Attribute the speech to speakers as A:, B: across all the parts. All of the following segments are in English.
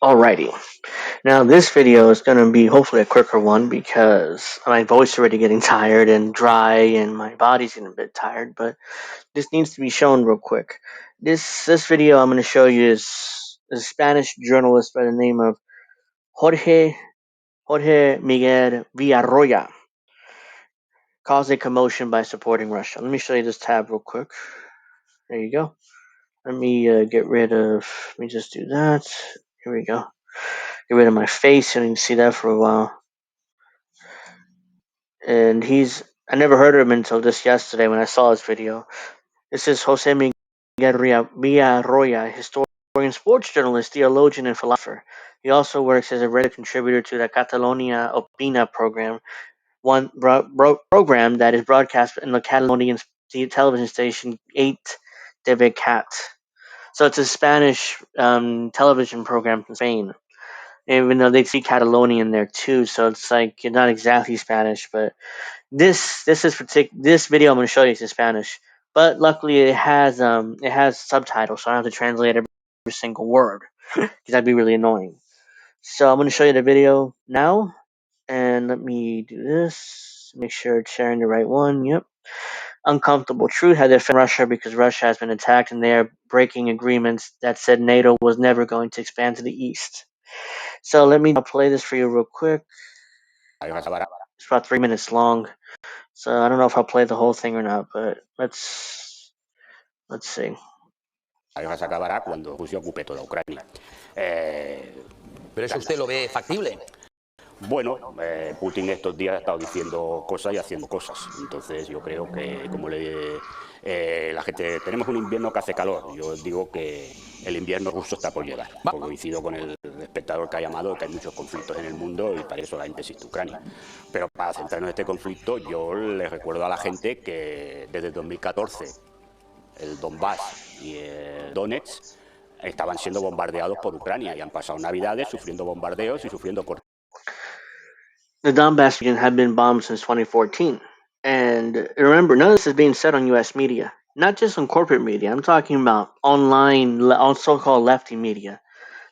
A: Alrighty. Now this video is going to be hopefully a quicker one because my voice is already getting tired and dry and my body's getting a bit tired, but this needs to be shown real quick. This video I'm going to show you is a Spanish journalist by the name of Jorge Miguel Villarroya caused a commotion by supporting Russia. Let me show you this tab real quick. There you go. Let me get rid of. Let me just do that. Here we go. Get rid of my face, and you can see that for a while. And I never heard of him until just yesterday when I saw his video. This is José Miguel Villarroya, historian, sports journalist, theologian, and philosopher. He also works as a regular contributor to the Catalonia Opina program, one program that is broadcast in the Catalonian television station 8 TV Cat. So it's a Spanish television program from Spain. Even though they see Catalonian there too, so it's like you're not exactly Spanish, but this video I'm going to show you is in Spanish, but luckily it has subtitles, so I don't have to translate every single word because that'd be really annoying. So I'm going to show you the video now, and let me do this. Make sure it's sharing the right one. Yep. Uncomfortable truth had defended Russia because Russia has been attacked and they are breaking agreements that said NATO was never going to expand to the east. So I'll play this for you real quick. It's about 3 minutes long. So I don't know if I'll play the whole thing or not, but let's see.
B: La guerra se acabará cuando Rusia ocupe toda Ucrania.
C: ¿Pero eso usted lo ve factible?
B: Bueno, Putin estos días ha estado diciendo cosas y haciendo cosas. Entonces yo creo que, como la gente, tenemos un invierno que hace calor. Yo digo que el invierno ruso está por llegar. Porque coincido con el espectador que ha llamado que hay muchos conflictos en el mundo y para eso solamente existe Ucrania. Pero para centrarnos en este conflicto, yo les recuerdo a la gente que desde 2014 el Donbass y el Donetsk estaban siendo bombardeados por Ucrania y han pasado navidades sufriendo bombardeos y sufriendo cortes.
A: The Donbass region had been bombed since 2014, and remember, none of this is being said on U.S. media, not just on corporate media. I'm talking about online, on so-called lefty media,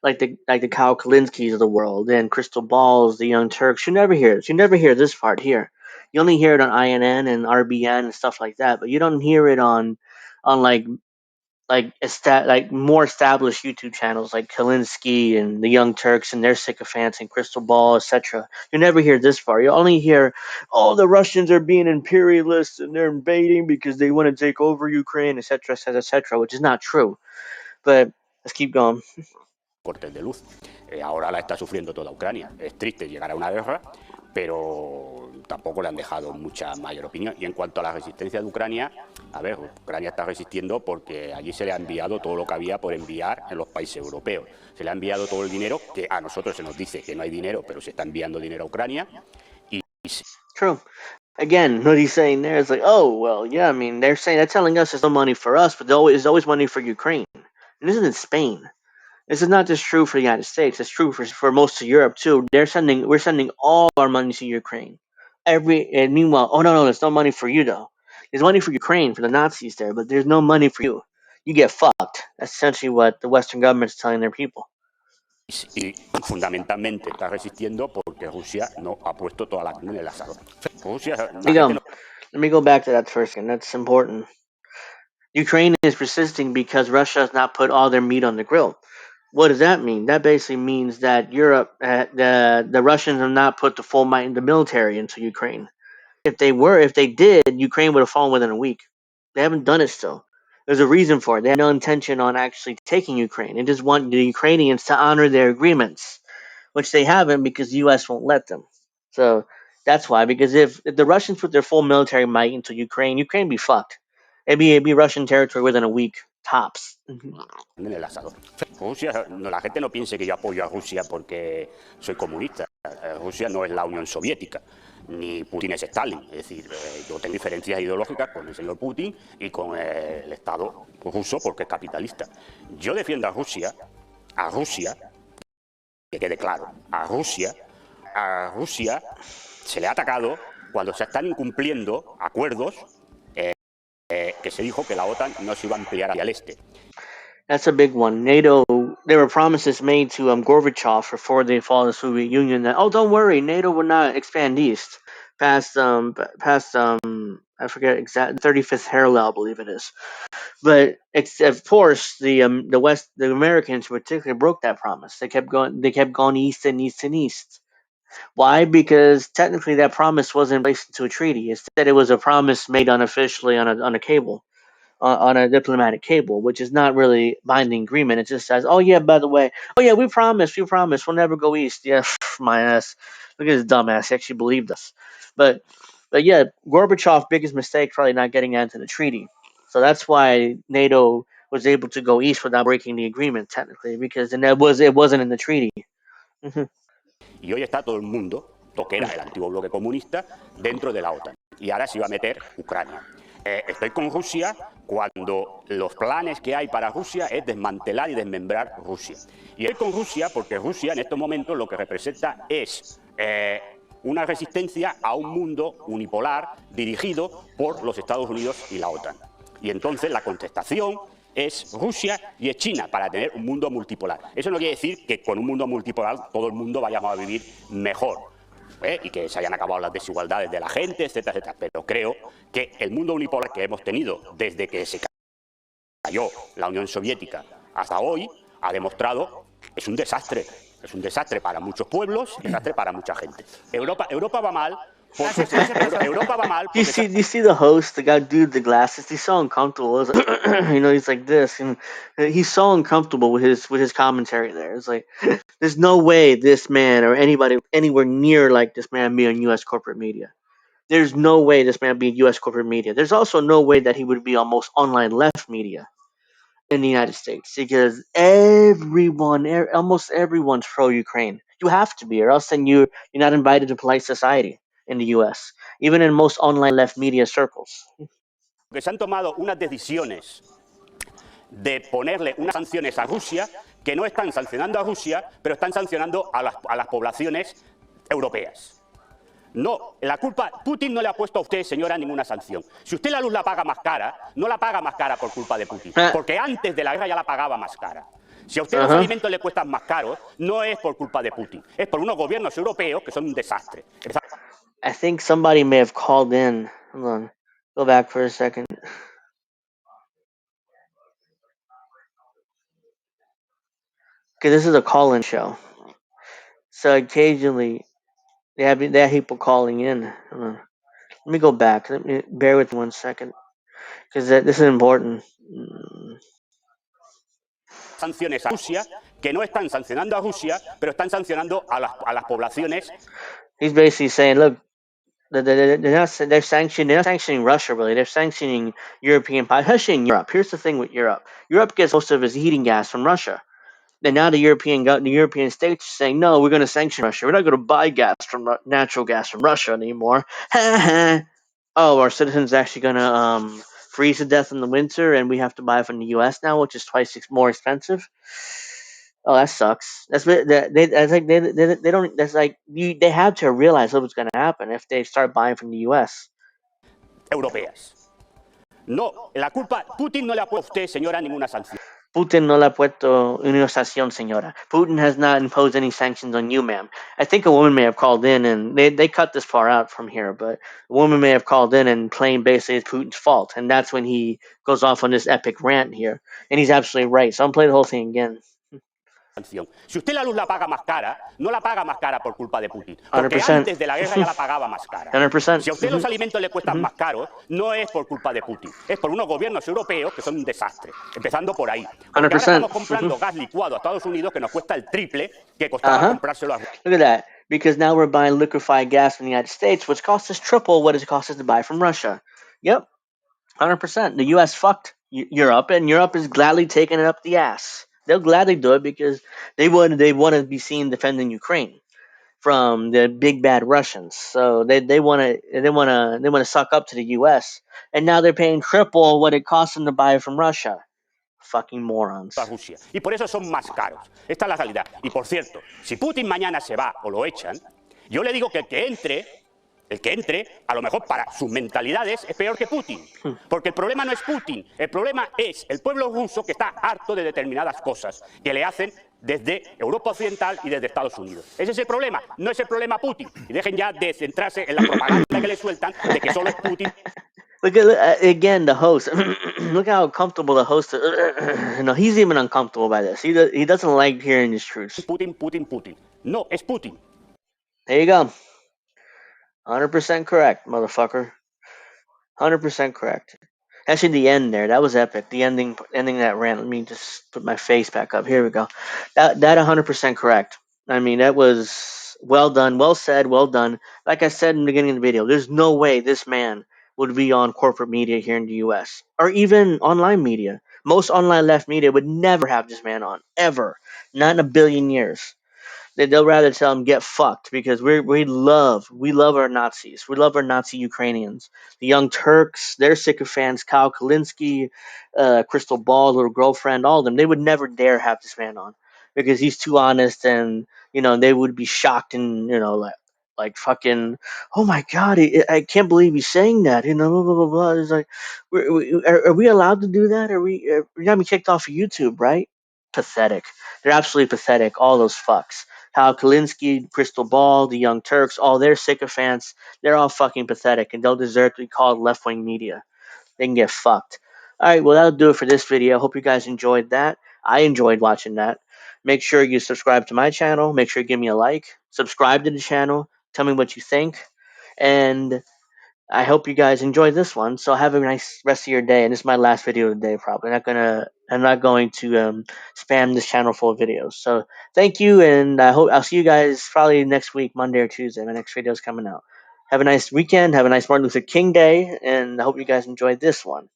A: like the Kyle Kalinskis of the world and Crystal Balls, the Young Turks. You never hear it. You never hear this part here. You only hear it on INN and RBN and stuff like that, but you don't hear it on like more established YouTube channels like Kalinsky and the Young Turks and their sycophants and Crystal Ball, etc. You never hear this far. You only hear, oh, the Russians are being imperialists and they're invading because they want to take over Ukraine, etc., etc., etc., which is not true. But let's keep going.
B: Cortes de luz. Ahora la está sufriendo toda Ucrania. Es triste llegar a una guerra, pero tampoco le han dejado mucha mayor opinión. Y en cuanto a la resistencia de Ucrania, a ver, Ucrania está resistiendo porque allí se le ha enviado todo lo que había por enviar en los países europeos. Se le ha enviado todo el dinero, que a nosotros se nos dice que no hay dinero, pero se está enviando dinero a Ucrania.
A: True. Again, what he's saying there is like, oh, well, yeah, I mean, they're telling us there's no money for us, but there's always money for Ukraine. And this is in Spain. This is not just true for the United States. It's true for most of Europe too. We're sending all our money to Ukraine. And meanwhile, oh no, there's no money for you though. There's money for Ukraine for the Nazis there, but there's no money for you. You get fucked. That's essentially what the Western government's telling their people.
B: Y fundamentalmente está resistiendo porque Rusia no ha puesto toda la carne en el asador. Rusia,
A: Let me go back to that for a second. That's important. Ukraine is persisting because Russia has not put all their meat on the grill. What does that mean? That basically means that Europe, the Russians have not put the full might in the military into Ukraine. If they did, Ukraine would have fallen within a week. They haven't done it still. There's a reason for it. They have no intention on actually taking Ukraine. They just want the Ukrainians to honor their agreements, which they haven't because the U.S. won't let them. So that's why. Because if the Russians put their full military might into Ukraine, Ukraine be fucked. It'd be Russian territory within a week, tops.
B: En el asador. Rusia, no, la gente no piense que yo apoyo a Rusia porque soy comunista. Rusia no es la Unión Soviética, ni Putin es Stalin. Es decir, yo tengo diferencias ideológicas con el señor Putin y con el Estado ruso porque es capitalista. Yo defiendo a Rusia, que quede claro, a Rusia se le ha atacado cuando se están incumpliendo acuerdos que se dijo que la OTAN no se iba a ampliar hacia el este.
A: That's a big one. NATO there were promises made to Gorbachev before the fall of the Soviet Union that, oh, don't worry, NATO will not expand east past I forget exact 35th parallel, I believe it is. But of course, the Americans particularly broke that promise. They kept going east and east and east. Why? Because technically that promise wasn't placed into a treaty. Instead, it was a promise made unofficially on a cable, on a diplomatic cable, which is not really binding agreement. It just says, "Oh yeah, by the way, oh yeah, we promise, we'll never go east." Yeah, my ass. Look at this dumbass. He actually believed us. But but yeah, Gorbachev biggest mistake probably not getting into the treaty. So that's why NATO was able to go east without breaking the agreement technically, because it wasn't in the treaty. Mhm.
B: Y hoy está todo el mundo, lo que era el antiguo bloque comunista, dentro de la OTAN. Y ahora se iba a meter Ucrania. Estoy con Rusia cuando los planes que hay para Rusia es desmantelar y desmembrar Rusia. Y estoy con Rusia porque Rusia en estos momentos lo que representa es una resistencia a un mundo unipolar dirigido por los Estados Unidos y la OTAN. Y entonces la contestación es Rusia y es China para tener un mundo multipolar. Eso no quiere decir que con un mundo multipolar todo el mundo vayamos a vivir mejor y que se hayan acabado las desigualdades de la gente, etcétera, etcétera. Pero creo que el mundo unipolar que hemos tenido desde que se cayó la Unión Soviética hasta hoy ha demostrado que es un desastre. Es un desastre para muchos pueblos y un desastre para mucha gente. Europa va mal. Europa va mal.
A: You see the host, the guy, dude, the glasses. He's so uncomfortable. It's like, he's like this, and he's so uncomfortable with his commentary. There, it's like, there's no way this man or anybody anywhere near like this man be on U.S. corporate media. There's no way this man be in U.S. corporate media. There's also no way that he would be on most online left media in the United States because almost everyone's pro Ukraine. You have to be, or else then you're not invited to polite society in the U.S. Even in most online left media circles.
B: Que se han tomado unas decisiones de ponerle unas sanciones a Rusia que no están sancionando a Rusia, pero están sancionando a las poblaciones europeas. No, la culpa, Putin no le ha puesto a usted, señora, ninguna sanción. Si usted la luz la paga más cara, no la paga más cara por culpa de Putin, porque antes de la guerra ya la pagaba más cara. Si a usted los alimentos le cuestan más caros, no es por culpa de Putin, es por unos gobiernos europeos que son un desastre.
A: I think somebody may have called in. Hold on. Go back for a second. Because this is a call-in show. So occasionally they have people calling in. Hold on. Let me go back. Let me bear with me 1 second. Because this is important.
B: Sanciones a Rusia que no están sancionando a Rusia, pero están sancionando a las poblaciones.
A: He's basically saying, look, they're sanctioning Russia really. They're sanctioning European, especially in Europe. Here's the thing with Europe. Europe gets most of its heating gas from Russia. And now the European states are saying, no, we're going to sanction Russia. We're not going to buy natural gas from Russia anymore. Oh, our citizens are actually going to freeze to death in the winter, and we have to buy from the U.S. now, which is twice more expensive. Oh, that sucks. That's like they don't. That's like they have to realize what's going to happen if they start buying from the U.S.
B: Europeas. No, la culpa, Putin no le ha puesto a usted, señora, ninguna sanción.
A: Putin no le ha puesto una sanción, señora. Putin has not imposed any sanctions on you, ma'am. I think a woman may have called in, and they cut this far out from here, but a woman may have called in and claimed basically it's Putin's fault, and that's when he goes off on this epic rant here, and he's absolutely right. So I'm playing the whole thing again.
B: Si usted la luz la paga más cara, no la paga más cara por culpa de Putin, porque
A: 100%.
B: antes de la guerra ya la pagaba más cara.
A: 100%.
B: Si a usted los alimentos le cuestan más caros, no es por culpa de Putin, es por unos gobiernos europeos que son un desastre, empezando por ahí. Porque ahora
A: 100%.
B: estamos comprando gas licuado a Estados Unidos que nos cuesta el triple que costaba comprárselo a Rusia.
A: Look at that. Because now we're buying liquefied gas from the United States, which costs us triple what it costs us to buy from Russia. Yep. 100%. The U.S. fucked Europe, and Europe is gladly taking it up the ass. They'll gladly do it because they want to be seen defending Ukraine from the big bad Russians. So they want to suck up to the U.S. and now they're paying triple what it costs them to buy from Russia. Fucking morons.
B: A Rusia. Y por eso son más caros. Esta es la realidad. Y por cierto, si Putin mañana se va o lo echan, yo le digo que el que entre, a lo mejor para sus mentalidades es peor que Putin. Porque el problema no es Putin, el problema es el pueblo ruso que está harto de determinadas cosas que le hacen desde Europa Occidental y desde Estados Unidos. Ese es el problema, no es el problema Putin. Y dejen ya de centrarse en la propaganda que le sueltan de que solo es Putin.
A: Look at again the host. Look how comfortable the host is. No, he's even uncomfortable by this. He doesn't like hearing these truths.
B: Putin. No, es Putin.
A: There you go. 100% correct, motherfucker. 100% correct. Actually, the end there, that was epic. The ending that rant. Let me just put my face back up. Here we go. That 100% correct. I mean, that was well done, well said, well done. Like I said in the beginning of the video, there's no way this man would be on corporate media here in the U.S. or even online media. Most online left media would never have this man on, ever, not in a billion years. They'll rather tell them get fucked because we love our Nazis. We love our Nazi Ukrainians. The Young Turks, their sycophants, Kyle Kalinske, Crystal Ball, little girlfriend, all of them. They would never dare have this man on because he's too honest, and they would be shocked and like fucking, oh my god, I can't believe he's saying that. Blah blah blah. Blah. It's like, are we allowed to do that? We're gonna be kicked off of YouTube, right? Pathetic. They're absolutely pathetic. All those fucks. Kyle Kalinske, Crystal Ball, the Young Turks, all their sycophants, they're all fucking pathetic and don't deserve to be called left wing media. They can get fucked. Alright, well, that'll do it for this video. Hope you guys enjoyed that. I enjoyed watching that. Make sure you subscribe to my channel. Make sure you give me a like. Subscribe to the channel. Tell me what you think. And I hope you guys enjoyed this one. So have a nice rest of your day. And this is my last video of the day. Probably I'm not going to spam this channel full of videos. So thank you, and I'll see you guys probably next week, Monday or Tuesday. My next video is coming out. Have a nice weekend. Have a nice Martin Luther King Day, and I hope you guys enjoyed this one.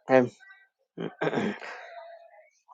A: Okay.